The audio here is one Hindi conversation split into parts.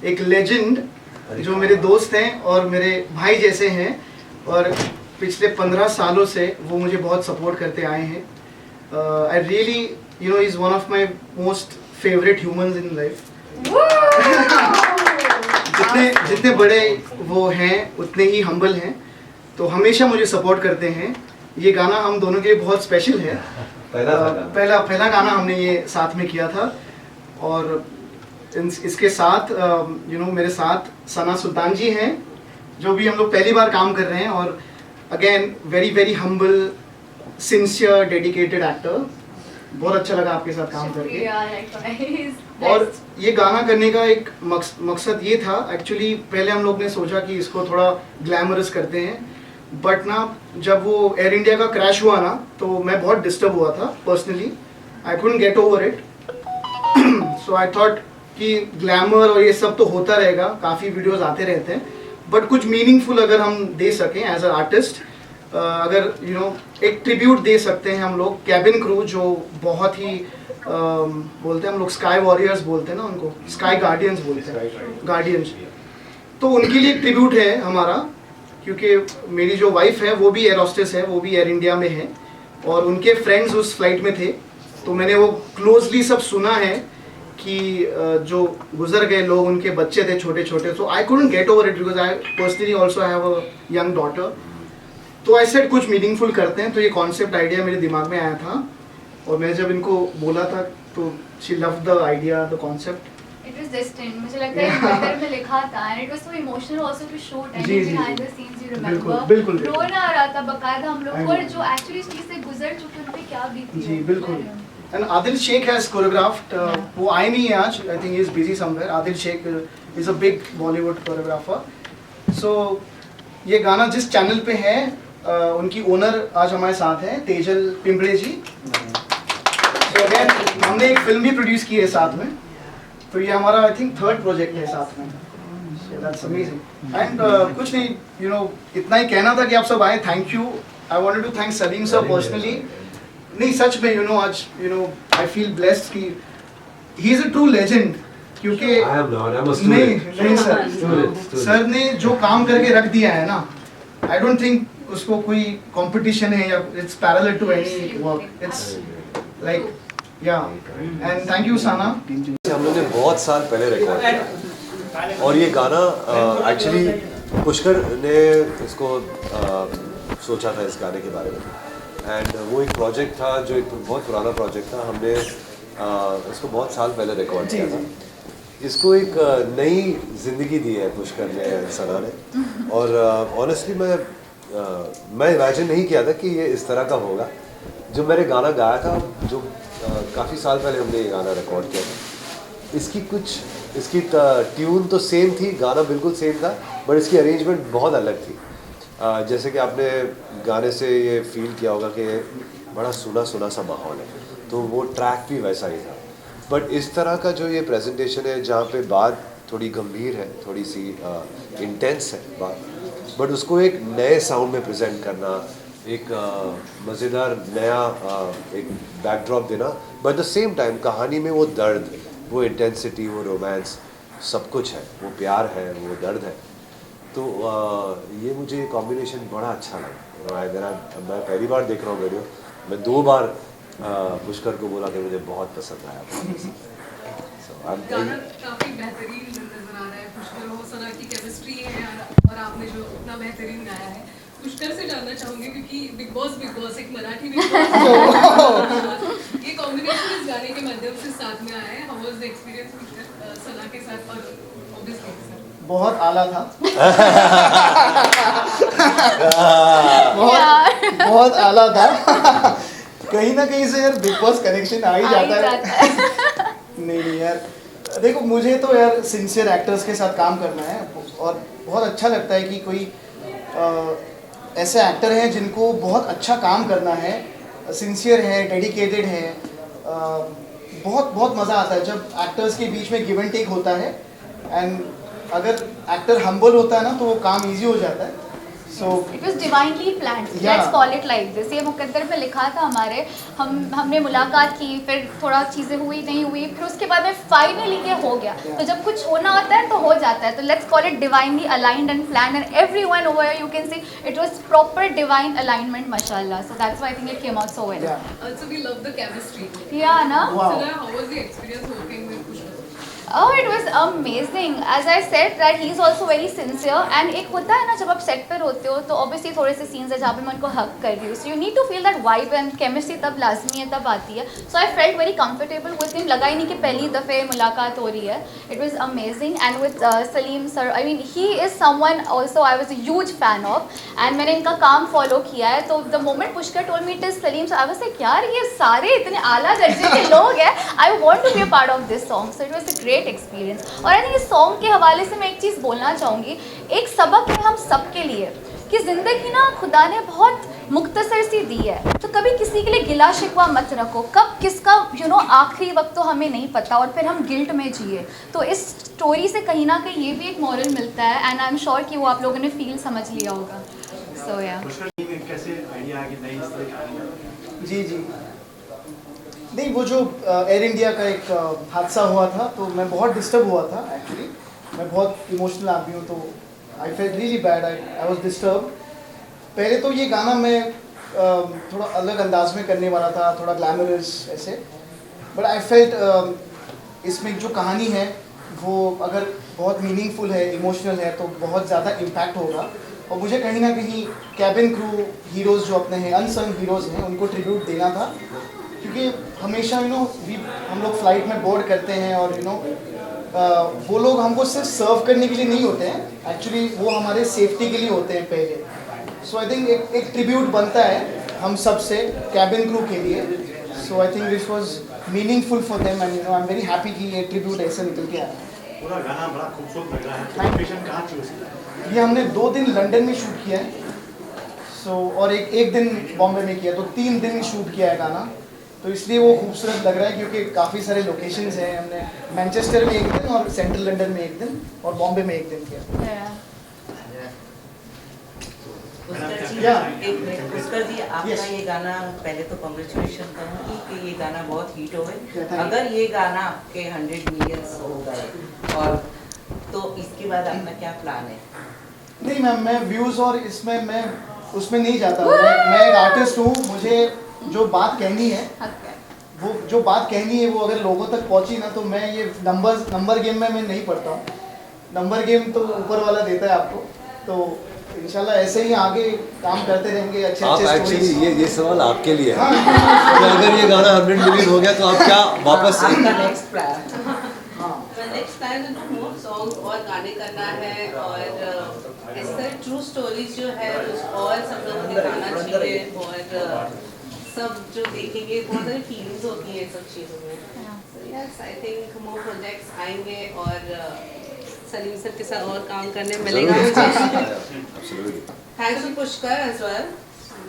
एक लेजेंड जो मेरे दोस्त हैं और मेरे भाई जैसे हैं, और पिछले 15 सालों से वो मुझे बहुत सपोर्ट करते आए हैं. I really you know is one of my most favourite humans in life. जितने बड़े वो हैं उतने ही हम्बल हैं, तो हमेशा मुझे सपोर्ट करते हैं. ये गाना हम दोनों के लिए बहुत स्पेशल है. पहला गाना हमने ये साथ में किया था, और इसके साथ यू नो मेरे साथ सना सुल्तान जी हैं, जो भी हम लोग पहली बार काम कर रहे हैं, और again very very humble, sincere, dedicated actor. बहुत अच्छा लगा आपके साथ काम करके. और ये गाना करने का एक मकसद ये था, एक्चुअली पहले हम लोग ने सोचा कि इसको थोड़ा ग्लैमरस करते हैं, बट ना जब वो एयर इंडिया का क्रैश हुआ ना, तो मैं बहुत डिस्टर्ब हुआ था personally. I couldn't get over it. So I thought कि ग्लैमर और ये सब तो होता रहेगा, काफ़ी वीडियोस आते रहते हैं, बट कुछ मीनिंगफुल अगर हम दे सकें एज अ आर्टिस्ट, अगर यू नो एक ट्रिब्यूट दे सकते हैं हम लोग. कैबिन क्रू जो बहुत ही बोलते हैं हम लोग, स्काई वॉरियर्स बोलते हैं ना उनको, स्काई गार्डियंस बोलते हैं, गार्डियंस. तो उनके लिए ट्रिब्यूट है हमारा, क्योंकि मेरी जो वाइफ है वो भी एयर होस्टेस है, वो भी एयर इंडिया में है, और उनके फ्रेंड्स उस फ्लाइट में थे. तो मैंने वो क्लोजली सब सुना है कि जो गुजर गए लोग, उनके बच्चे थे छोटे छोटे. So I couldn't get over it, because I personally also have a young daughter. तो ऐसे कुछ मीनिंगफुल करते हैं. तो ये कॉन्सेप्ट आइडिया मेरे दिमाग में आया था, और मैंने जब इनको बोला था तो she loved the idea, the concept. It was destined. मुझे लगता है ट्विटर में लिखा था, and it was so emotional also to show tension behind the scenes. You remember? बिल्कुल. रोना आ रहा था बकायदा हम लोग, और जो एक्चुअली इस चीज से गुजर चुके उन पे क्या बीती. जी बिल्कुल. And Adil Shaikh has choreographed. वो आए नहीं है आज, I think he is busy somewhere. Adil Shaikh is a big Bollywood choreographer. So ये गाना जिस चैनल पे है, उनकी ओनर आज हमारे साथ हैं, तेजल पिंपड़े जी. तो अगेन हमने एक फिल्म भी प्रोड्यूस की है साथ में, तो ये हमारा आई थिंक 3rd प्रोजेक्ट है साथ में. That's amazing. एंड कुछ नहीं, यू नो इतना ही कहना था कि आप सब आए. Thank you. I wanted to thank Salim sir personally. नहीं सच में, यू नो आज you know I feel blessed कि he is a true legend. क्योंकि नहीं सर ने जो काम करके रख दिया है ना, आई डोंट थिंक उसको कोई कंपटीशन है या it's parallel to any work. It's like yeah. And thank you Sana. हम लोग ने बहुत साल पहले रिकॉर्ड किया, और ये गाना एक्चुअली पुष्कर ने इसको सोचा था इस गाने के बारे में. एंड वो एक प्रोजेक्ट था जो एक बहुत पुराना प्रोजेक्ट था. हमने इसको बहुत साल पहले रिकॉर्ड किया था. इसको एक नई जिंदगी दी है पुष्कर ने, सना ने. और ऑनेस्टली मैं इमेजिन नहीं किया था कि ये इस तरह का होगा. जो मैंने गाना गाया था, जो काफ़ी साल पहले हमने ये गाना रिकॉर्ड किया था, इसकी ट्यून तो सेम थी, गाना बिल्कुल सेम था, बट इसकी अरेंजमेंट बहुत अलग थी. जैसे कि आपने गाने से ये फील किया होगा कि बड़ा सुना सुना सा माहौल है, तो वो ट्रैक भी वैसा ही था. बट इस तरह का जो ये प्रेजेंटेशन है, जहाँ पे बात थोड़ी गंभीर है, थोड़ी सी इंटेंस है बात, बट उसको एक नए साउंड में प्रेजेंट करना, एक मज़ेदार नया एक बैकड्रॉप देना, बट द सेम टाइम कहानी में वो दर्द, वो इंटेंसिटी, वो रोमांस, सब कुछ है. वो प्यार है, वो दर्द है. तो ये मुझे कॉम्बिनेशन बड़ा अच्छा लगा. मैं पहली बार देख रहा हूँ वीडियो. मैं 2 बार पुष्कर को बोला कि मुझे बहुत पसंद आया. गाना काफी बेहतरीन नजर आ रहा है. पुष्कर और सना की केमिस्ट्री है, और आपने जो इतना बेहतरीन गाया है. पुष्कर से जानना चाहूंगी, क्योंकि बिग बॉस एक मराठी बिग बॉस ये कॉम्बिनेशन इस गाने के माध्यम से साथ में आया है. How was the experience Pushkar Sana के साथ, और ऑब्वियसली बहुत आला था. बहुत आला था. कहीं ना कहीं से यार बिग बॉस कनेक्शन आ ही जाता है. नहीं यार, देखो मुझे तो यार सिंसियर एक्टर्स के साथ काम करना है, और बहुत अच्छा लगता है कि कोई ऐसे एक्टर हैं जिनको बहुत अच्छा काम करना है, सिंसियर है, डेडिकेटेड है. बहुत बहुत मज़ा आता है जब एक्टर्स के बीच में गिव एंड टेक होता है. एंड अगर एक्टर हम्बल होता है ना, तो वो काम इजी हो जाता है. So It was divinely planned. Yeah. Let's call it like this. ये मुकद्दर में लिखा था हमारे, हमने मुलाकात की, फिर थोड़ा चीज़ें हुई नहीं हुई, फिर उसके बाद में फाइनली ये हो गया. तो जब कुछ होना होता है तो हो जाता है. तो let's call it divinely aligned and planned, and everyone over here you can see it was proper divine alignment, mashallah. So that's why I think it came out so well. yeah. Also, we love the chemistry. Yeah, na? Wow. Sana, how was the experience working with Pushkar? Oh, it was amazing. As I said that he is also very sincere, and एक होता है ना जब आप सेट पर होते हो तो obviously थोड़े से scenes है जहाँ पे मैं उनको hug कर रही हूँ. So you need to feel that vibe and chemistry तब लाजमी है, तब आती है. So I felt very comfortable with him. लगा ही नहीं कि पहली दफ़े मुलाकात हो रही है. It was amazing, and with Salim sir, I mean he is someone also I was a huge fan of, and मैंने इनका काम follow किया है. तो the moment Pushkar told me it is Salim sir, I was like यार ये सारे इतने आला दर्जे के लोग हैं. I want to be a part of this song. So it was a great experience. और आई थिंक इस सॉन्ग के हवाले से मैं एक चीज़ बोलना चाहूँगी. एक सबक है हम सबके लिए कि ज़िंदगी ना खुदा ने बहुत मुख्तसर सी दी है. तो कभी किसी के लिए गिला शिकवा मत रखो. कब किसका आखिरी वक्त तो हमें नहीं पता, और फिर हम गिल्ट में जिए. तो इस स्टोरी से कहीं ना कहीं ये भी एक मॉरल मिलता है, एंड आई एम श्योर कि वो आप लोगों ने फील समझ लिया होगा. सो या कैसे आइडिया आ कि नहीं इस तरह का? जी नहीं, वो जो एयर इंडिया का एक हादसा हुआ था तो मैं बहुत डिस्टर्ब हुआ था. एक्चुअली मैं बहुत इमोशनल आदमी हूँ, तो I felt really bad. I was disturb. पहले तो ये गाना मैं थोड़ा अलग अंदाज में करने वाला था, थोड़ा ग्लैमरस ऐसे. बट आई फेल्ट इसमें जो कहानी है वो अगर बहुत मीनिंगफुल है, इमोशनल है, तो बहुत ज़्यादा इम्पैक्ट होगा. और मुझे कहीं ना कहीं कैबिन क्रू हीरोज़ जो अपने हैं, अनसंग हीरोज़ हैं, उनको ट्रिब्यूट देना था. क्योंकि हमेशा हम लोग फ्लाइट में बोर्ड करते हैं और वो लोग हमको सिर्फ सर्व करने के लिए नहीं होते हैं. एक्चुअली वो हमारे सेफ्टी के लिए होते हैं पहले. सो आई थिंक एक ट्रिब्यूट बनता है हम सब से कैबिन क्रू के लिए. So I think this was meaningful for them, and I am very happy कि ये ट्रिब्यूट ऐसे निकल के आया. पूरा गाना बड़ा खूबसूरत लग रहा है. लोकेशन कहाँ चूज किया? ये हमने 2 दिन लंदन में शूट किया है. और एक दिन बॉम्बे में किया, तो 3 दिन शूट किया है गाना. तो इसलिए वो खूबसूरत लग रहा है क्योंकि काफ़ी सारे लोकेशंस हैं. हमने मैनचेस्टर में 1 दिन और सेंट्रल लंदन में 1 दिन और बॉम्बे में 1 दिन किया. पुष्कर जी आपका ये गाना, पहले तो कांग्रेचुलेशन कहूँगी कि ये गाना बहुत हिट हो गए. अगर ये गाना आपके 100 मिलियंस हो गए और तो इसके बाद आपका क्या प्लान है? नहीं मैम, मैं व्यूज़ और इसमें मैं उसमें नहीं जाता. मैं एक आर्टिस्ट हूँ. मुझे जो बात कहनी है, वो जो बात कहनी है वो अगर लोगों तक पहुँची ना, तो मैं ये नंबर गेम में मैं नहीं पढ़ता हूँ. नंबर गेम तो ऊपर वाला देता है आपको. तो इंशाल्लाह ऐसे ही आगे काम करते रहेंगे. अच्छे आप अच्छे एक्चुअली ये सवाल आपके लिए है कि अगर ये गाना 100 मिलियन हो गया तो आप क्या वापस आपका नेक्स्ट प्लान? नेक्स्ट प्लान है तो मोर सॉन्ग और गाने करना है, और इस तरह ट्रू स्टोरीज जो है और सब लोग दिखाना चाहिए. और सब जो देखेंगे बहुत सारी फीलिंग्स होती हैं सब चीज़ों में. Yes, I think more projects आएंगे और सलीम सर के साथ और काम करने मिलेगा मुझे. Thanks to Pushkar as well.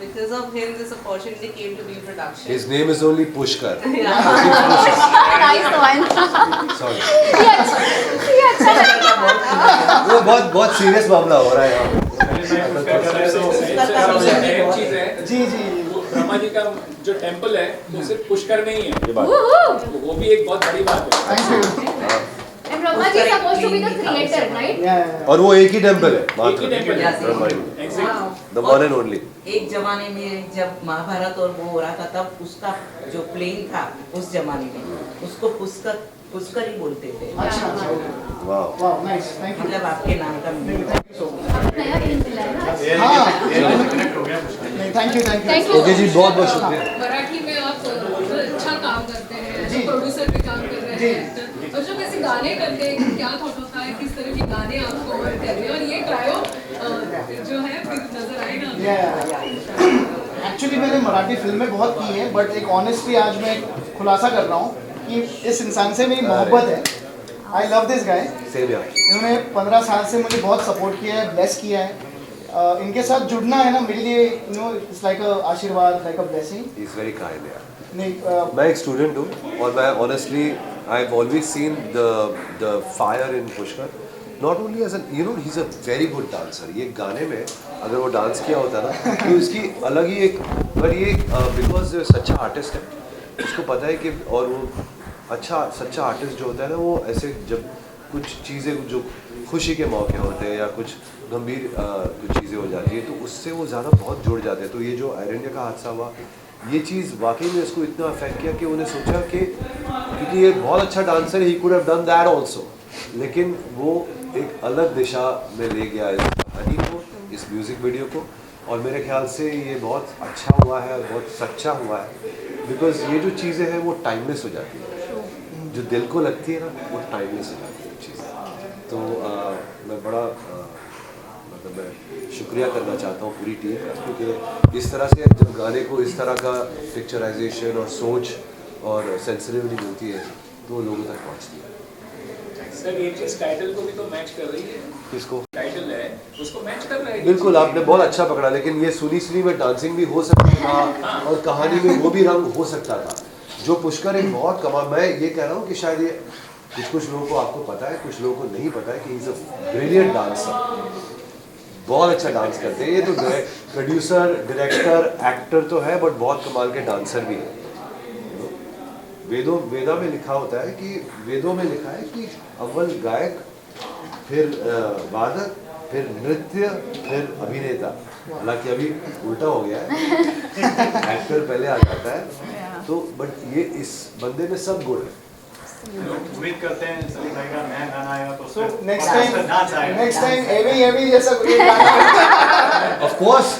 Because of him, this opportunity came to be in production. His name is only Pushkar. Nice one. Sorry. ये अच्छा लगा. वो बहुत सीरियस मामला हो रहा है यहाँ. एक चीज है, जी ब्रह्मा जी का जो टेंपल है वो सिर्फ पुष्कर में ही है. ये बात वो भी एक बहुत बड़ी बात है. Thank you. And Brahma ji is supposed to be the creator, right? और वो एक ही टेम्पल है एक ही मात्र, टेंपल है. Brahma ji. Exactly. The one and only. एक जमाने में जब महाभारत और वो हो रहा था तब उसका जो प्लेन था उस जमाने में उसको पुष्कर ही बोलते थे. अच्छा. वाह. वाह, नाइस. Thank you. मतलब आपके नाम का meaning. Thank you so much. नया फिल्म मिला है ना. कनेक्ट हो गया. नहीं, thank you. Thank you. Okay ji, बहुत शुक्रिया. मराठी में आप अच्छा काम करते हैं, जी. प्रोड्यूसर भी काम कर रहे जी. हैं, और जब ऐसे गाने करते हैं क्या थॉट होता है, किस तरह के गाने आपको और कर रहे हैं, और ये ट्रायो जो है फिर नजर आएगा. एक्चुअली मैंने मराठी फिल्में बहुत की हैं, बट एक ऑनेस्टली आज मैं खुलासा कर रहा हूँ कि इस इंसान से मेरी मोहब्बत है. I love this guy. Same यार. इन्होंने 15 साल से मुझे बहुत सपोर्ट किया है, ब्लेस किया है. इनके साथ जुड़ना है ना मेरे लिए, it's like a aashirwad, like a blessing. He is very kind यार. नहीं, मैं एक स्टूडेंट हूँ और मैं honestly I have always seen the fire in Pushkar not only as an he is a very good dancer. ये गाने में अगर वो डांस किया होता ना तो इसकी अलग ही एक, पर ये बिकॉज सच्चा आर्टिस्ट है, उसको पता है कि, और वो अच्छा सच्चा आर्टिस्ट जो होता है ना, वो ऐसे जब कुछ चीज़ें जो खुशी के मौके होते हैं या कुछ गंभीर कुछ चीज़ें हो जाती है तो उससे वो ज़्यादा बहुत जुड़ जाते हैं। तो ये जो एयर इंडिया का हादसा हुआ, ये चीज़ वाकई में इसको इतना अफेक्ट किया कि उन्हें सोचा कि क्योंकि ये बहुत अच्छा डांसर है, he could have done that also, लेकिन वो एक अलग दिशा में ले गया इस कहानी को, इस म्यूज़िक वीडियो को। और मेरे ख्याल से ये बहुत अच्छा हुआ है, बहुत सच्चा हुआ है, बिकॉज ये जो चीज़ें हैं वो टाइमलेस हो जाती है, जो दिल को लगती है ना वो टाइमलेस हो जाती है चीज़ें। तो मैं बड़ा मतलब मैं शुक्रिया करना चाहता हूँ पूरी टीम का, क्योंकि इस तरह से जब गाने को इस तरह का पिक्चराइजेशन और सोच और सेंसिटिविटी मिलती है तो वो लोगों तक पहुँचती है। सर ये चीज टाइटल को भी तो मैच कर रही है, किसको? टाइटल है उसको मैच कर रहा है। बिल्कुल, आपने बहुत अच्छा पकड़ा, लेकिन ये सुनी सुनी में डांसिंग भी हो सकता था और कहानी में वो भी रंग हो सकता था, जो पुष्कर एक बहुत कमाल। मैं ये कह रहा हूँ कि शायद ये कुछ लोगों को आपको पता है, कुछ लोगों को नहीं पता है कि इज अ ब्रिलियंट डांसर, बहुत अच्छा डांस करते हैं ये तो। प्रोड्यूसर, डायरेक्टर, एक्टर तो है, बट बहुत कमाल के डांसर भी है। वेदा में लिखा होता है कि वेदों में लिखा है कि अव्वल गायक, फिर वादक, फिर नृत्य, फिर अभिनेता। हालांकि अभी उल्टा हो गया है, एक्टर पहले आ जाता है, तो बट ये इस बंदे में सब गुण है। उम्मीद करते हैं सलीम भाई का नया गाना आएगा तो So next time heavy जैसा कोई गाना। Of course,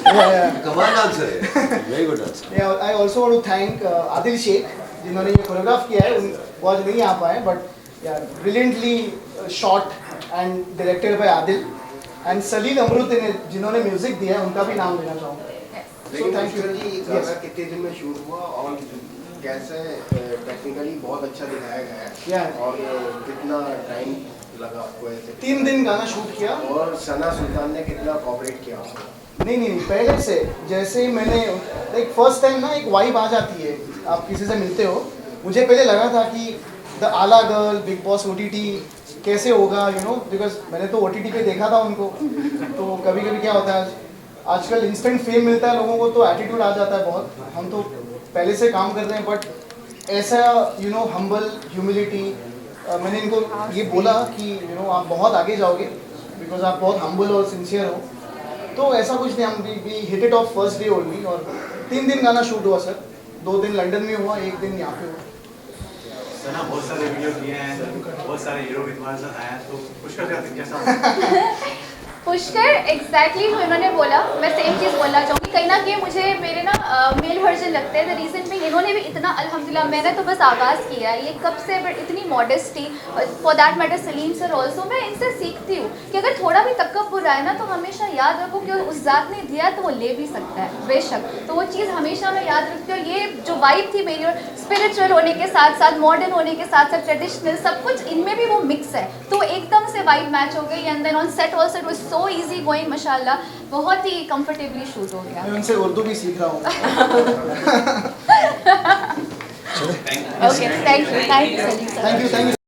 कमाल डांसर है, very good dancer. Yeah, I also want to thank Adil Shaikh जिन्होंने ये कोरियोग्राफ किया है। वो आज नहीं आ पाए, but brilliantly shot and directed by Adil, and Salil Amrud जिन्होंने म्यूजिक दिया है, उनका भी नाम लेना चाहूँगा। लेकिन पुष्कर जी गाना कितने दिन में शूट हुआ और कैसे टेक्निकली बहुत अच्छा दिखाया गया है और कितना टाइम लगा आपको ऐसे? 3 दिन गाना शूट किया। और सना सुल्तान ने कितना कोऑपरेट किया आपको? नहीं, पहले से जैसे ही मैंने लाइक फर्स्ट टाइम ना एक वाइब आ जाती है, आप किसी से मिलते हो। मुझे पहले लगा था कि द आला गर्ल, बिग बॉस OTT कैसे होगा, यू नो, बिकॉज मैंने तो OTT पे देखा था उनको। तो कभी कभी क्या होता है, आजकल इंस्टेंट फेम मिलता है लोगों को तो एटीट्यूड आ जाता है बहुत। हम तो पहले से काम कर रहे हैं, बट ऐसा यू नो हम्बल ह्यूमिलिटी, मैंने इनको ये बोला कि यू नो आप बहुत आगे जाओगे बिकॉज आप बहुत हम्बल और सिंसियर हो। तो ऐसा कुछ नहीं, हम भी hit it of first day only. और 3 दिन गाना शूट हुआ सर, 2 दिन लंदन में हुआ, 1 दिन यहाँ पे हुआ। सना बहुत सारे वीडियो किए हैं, बहुत सारे हीरो भी तुम्हारे साथ आए हैं, तो पुष्कर का कैसा? पुष्कर एग्जैक्टली जो इन्होंने बोला, मैं सेम चीज़ बोलना चाहूँगी। कहीं ना कहीं मुझे मेरे ना मेल वर्जन लगते हैं। द रीज़न में इन्होंने भी इतना, अल्हम्दुलिल्लाह, मैंने तो बस आगाज़ किया है ये कब से, बट इतनी modesty, for that matter Salim sir also, मैं इनसे सीखती हूँ कि अगर थोड़ा भी तकब्बुर आए ना तो हमेशा याद रखो कि उस ज़ात ने दिया तो वो ले भी सकता है बेशक। तो वो चीज़ हमेशा मैं याद रखती हूँ। और ये जो वाइब थी मेरी, और स्पिरिचुअल होने के साथ साथ मॉडर्न होने के साथ साथ ट्रेडिशनल, सब कुछ इनमें भी वो मिक्स है, तो एकदम से वाइब मैच हो गई। And then on set also it was so easy going, माशाल्लाह, बहुत ही कंफर्टेबली शूट हो गया। मैं उनसे उर्दू भी सीख रहा हूँ। Okay, thank you Salim sir. Thank you.